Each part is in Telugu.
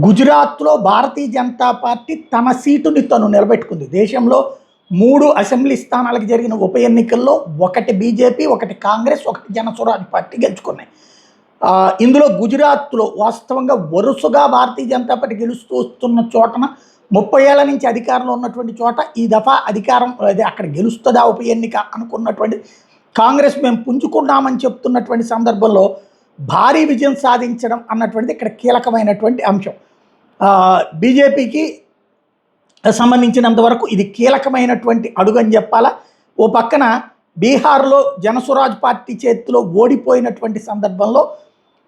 గుజరాత్లో భారతీయ జనతా పార్టీ తన సీటుని తను నిలబెట్టుకుంది. దేశంలో 3 అసెంబ్లీ స్థానాలకు జరిగిన ఉప ఎన్నికల్లో ఒకటి బీజేపీ, ఒకటి కాంగ్రెస్, ఒకటి జనస్వరాజ్ పార్టీ గెలుచుకున్నాయి. ఇందులో గుజరాత్లో వాస్తవంగా వరుసగా భారతీయ జనతా పార్టీ గెలుస్తూ వస్తున్న చోటన 30 ఏళ్ల నుంచి అధికారంలో ఉన్నటువంటి చోట ఈ దఫా అధికారం అక్కడ గెలుస్తుందా ఉప ఎన్నిక అనుకున్నటువంటి కాంగ్రెస్ మేము పుంజుకున్నామని చెప్తున్నటువంటి సందర్భంలో భారీ విజయం సాధించడం అన్నటువంటిది ఇక్కడ కీలకమైనటువంటి అంశం. బీజేపీకి సంబంధించినంత వరకు ఇది కీలకమైనటువంటి అడుగు అని చెప్పాలా. ఓ పక్కన బీహార్లో జనస్వరాజ్ పార్టీ చేతిలో ఓడిపోయినటువంటి సందర్భంలో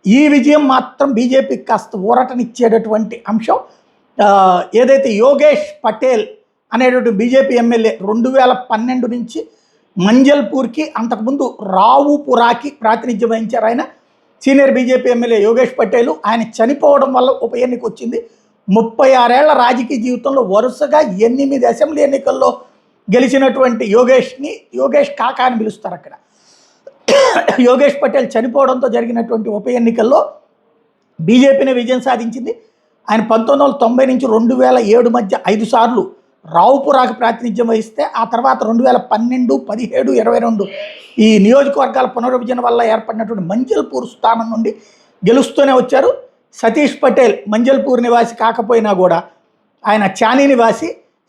ఈ విజయం మాత్రం బీజేపీకి కాస్త ఊరటనిచ్చేటటువంటి అంశం. ఏదైతే యోగేష్ పటేల్ అనేటువంటి బీజేపీ ఎమ్మెల్యే 2012 నుంచి మంజల్పూర్కి, అంతకుముందు రావుపురాకి ప్రాతినిధ్యం వహించారు. ఆయన senior BJP MLA Yogesh Patel. ఆయన చనిపోవడం వల్ల ఉప ఎన్నిక వచ్చింది. 36 ఏళ్ల రాజకీయ జీవితంలో వరుసగా 8 అసెంబ్లీ ఎన్నికల్లో గెలిచినటువంటి యోగేష్ కాకా అని పిలుస్తారు అక్కడ. యోగేష్ పటేల్ చనిపోవడంతో జరిగినటువంటి ఉప ఎన్నికల్లో బీజేపీనే విజయం సాధించింది. ఆయన 1990 నుంచి 2007 మధ్య 5 సార్లు రావుపురాకు ప్రాతినిధ్యం వహిస్తే, ఆ తర్వాత 2012, 17, 22 ఈ నియోజకవర్గాల పునర్విభజన వల్ల ఏర్పడినటువంటి మంజల్పూర్ స్థానం నుండి గెలుస్తూనే వచ్చారు. సతీష్ పటేల్ మంజల్పూర్ నివాసి కాకపోయినా కూడా ఆయన చానీ నివాసి.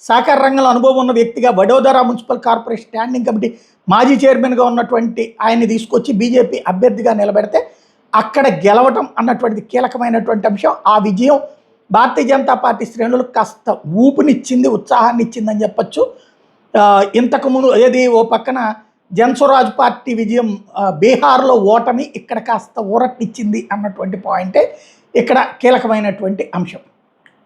సహకార రంగంలో అనుభవం ఉన్న వ్యక్తిగా Vadodara municipal corporation standing committee మాజీ చైర్మన్గా ఉన్నటువంటి ఆయన్ని తీసుకొచ్చి బీజేపీ అభ్యర్థిగా నిలబెడితే అక్కడ గెలవటం అన్నటువంటిది కీలకమైనటువంటి అంశం. ఆ విజయం భారతీయ జనతా పార్టీ శ్రేణులకు కాస్త ఊపునిచ్చింది, ఉత్సాహాన్ని ఇచ్చిందని చెప్పచ్చు. ఇంతకుముందు ఓ పక్కన జనస్వరాజ్ పార్టీ విజయం, బీహార్లో ఓటమి ఇక్కడ కాస్త ఊరట్నిచ్చింది అన్నటువంటి పాయింటే ఇక్కడ కీలకమైనటువంటి అంశం.